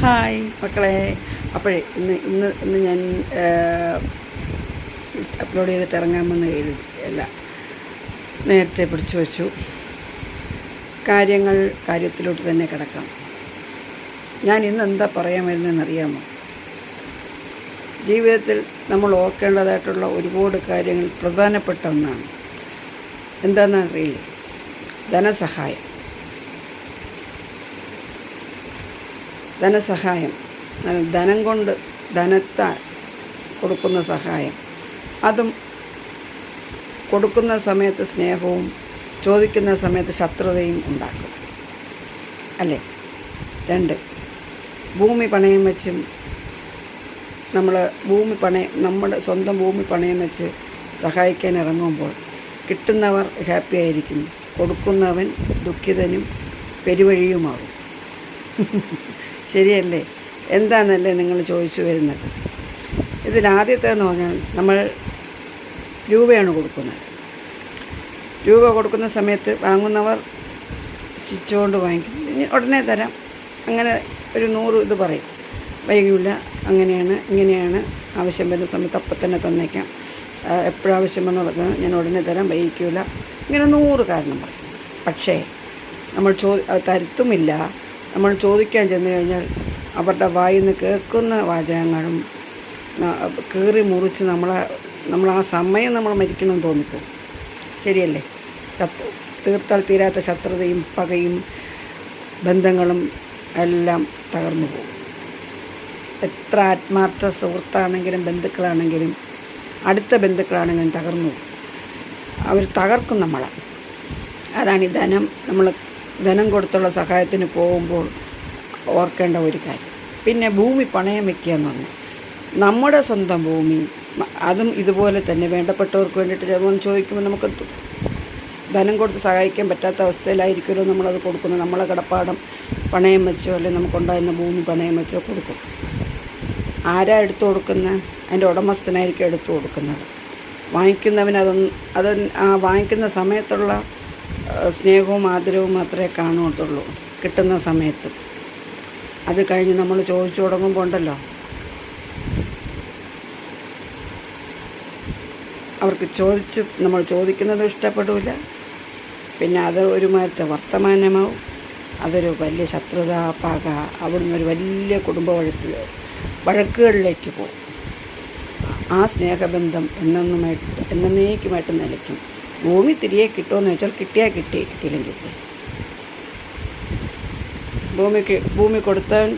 Hi മക്കളെ. അപ്പോഴേ ഇന്ന് ഞാൻ അപ്ലോഡ് ചെയ്തിട്ട് ഇറങ്ങാമെന്ന് അല്ല, നേരത്തെ പിടിച്ചു വച്ചു. കാര്യത്തിലോട്ട് തന്നെ കിടക്കാം. ഞാൻ ഇന്ന് എന്താ പറയാൻ വരുന്നതെന്നറിയാമോ? ജീവിതത്തിൽ നമ്മൾ ഓർക്കേണ്ടതായിട്ടുള്ള ഒരുപാട് കാര്യങ്ങൾ പ്രധാനപ്പെട്ട ഒന്നാണ്. എന്താണെന്നറിയില്ലേ? ധനസഹായം. ധനം കൊണ്ട് ധനത്താൽ കൊടുക്കുന്ന സഹായം, അതും കൊടുക്കുന്ന സമയത്ത് സ്നേഹവും ചോദിക്കുന്ന സമയത്ത് ശത്രുതയും ഉണ്ടാക്കും, അല്ലേ? 2, ഭൂമി പണയം വെച്ചും നമ്മുടെ സ്വന്തം ഭൂമി പണയം വെച്ച് സഹായിക്കാൻ ഇറങ്ങുമ്പോൾ കിട്ടുന്നവർ ഹാപ്പി ആയിരിക്കും, കൊടുക്കുന്നവൻ ദുഃഖിതനും പെരുവഴിയുമാകും. ശരിയല്ലേ? എന്താണെന്നല്ലേ നിങ്ങൾ ചോദിച്ചു വരുന്നത്? ഇതിലാദ്യത്തേന്ന് പറഞ്ഞാൽ നമ്മൾ രൂപയാണ് കൊടുക്കുന്നത്. രൂപ കൊടുക്കുന്ന സമയത്ത് വാങ്ങുന്നവർ ചിച്ചുകൊണ്ട് വാങ്ങിക്കും, ഉടനെ തരാം, അങ്ങനെ ഒരു 100 ഇത് പറയും. വൈകില്ല, അങ്ങനെയാണ് ഇങ്ങനെയാണ്, ആവശ്യം വരുന്ന സമയത്ത് അപ്പം തന്നെ തന്നേക്കാം, എപ്പോഴാവശ്യം വന്ന് പറഞ്ഞാൽ ഞാൻ ഉടനെ തരാം, വൈകിക്കില്ല, ഇങ്ങനെ 100 കാരണം പറയും. പക്ഷേ നമ്മൾ തരുത്തുമില്ല. നമ്മൾ ചോദിക്കാൻ ചെന്ന് കഴിഞ്ഞാൽ അവരുടെ വായിൽ നിന്ന് കേൾക്കുന്ന വാചകങ്ങളും കീറി മുറിച്ച് നമ്മൾ ആ സമയം നമ്മൾ മരിക്കണമെന്ന് തോന്നിപ്പോകും. ശരിയല്ലേ? തീർത്താൽ തീരാത്ത ശത്രുതയും പകയും ബന്ധങ്ങളും എല്ലാം തകർന്നു പോകും. എത്ര ആത്മാർത്ഥ സുഹൃത്താണെങ്കിലും ബന്ധുക്കളാണെങ്കിലും അടുത്ത ബന്ധുക്കളാണെങ്കിലും തകർന്നു പോകും. അവർ തകർക്കും നമ്മളെ. അതാണ് ഈ ധനം കൊടുത്തുള്ള സഹായത്തിന് പോകുമ്പോൾ ഓർക്കേണ്ട ഒരു കാര്യം. പിന്നെ ഭൂമി പണയം വയ്ക്കുക എന്ന് പറഞ്ഞാൽ നമ്മുടെ സ്വന്തം ഭൂമി, അതും ഇതുപോലെ തന്നെ വേണ്ടപ്പെട്ടവർക്ക് വേണ്ടിയിട്ട് ചിലപ്പോൾ ചോദിക്കുമ്പോൾ നമുക്ക് ധനം കൊടുത്ത് സഹായിക്കാൻ പറ്റാത്ത അവസ്ഥയിലായിരിക്കുമല്ലോ നമ്മളത് കൊടുക്കുന്നത്. നമ്മളെ കടപ്പാടം പണയം വെച്ചോ അല്ലെങ്കിൽ നമുക്കുണ്ടായിരുന്ന ഭൂമി പണയം വെച്ചോ കൊടുക്കും. ആരാ എടുത്തു കൊടുക്കുന്നത്? അതിൻ്റെ ഉടമസ്ഥനായിരിക്കും എടുത്തു കൊടുക്കുന്നത്. വാങ്ങിക്കുന്നവന് അത് ആ വാങ്ങിക്കുന്ന സമയത്തുള്ള സ്നേഹവും ആദരവും മാത്രമേ കാണുകയുള്ളൂ കിട്ടുന്ന സമയത്ത്. അത് കഴിഞ്ഞ് നമ്മൾ ചോദിച്ചു തുടങ്ങുമ്പോൾ ഉണ്ടല്ലോ, അവർക്ക് നമ്മൾ ചോദിക്കുന്നതും ഇഷ്ടപ്പെടില്ല. പിന്നെ അത് ഒരുമാതിരത്തെ വർത്തമാനമാവും. അതൊരു വലിയ ശത്രുത, പക, അവിടുന്ന് ഒരു വലിയ കുടുംബ വഴക്കുകളിലേക്ക് പോകും. ആ സ്നേഹബന്ധം എന്നേക്കുമായിട്ട് നിലയ്ക്കും. ഭൂമി തിരികെ കിട്ടുമെന്ന് വെച്ചാൽ കിട്ടിയാൽ കിട്ടി, കിട്ടിയില്ലെങ്കിൽ കിട്ടി. ഭൂമി കൊടുത്തവൻ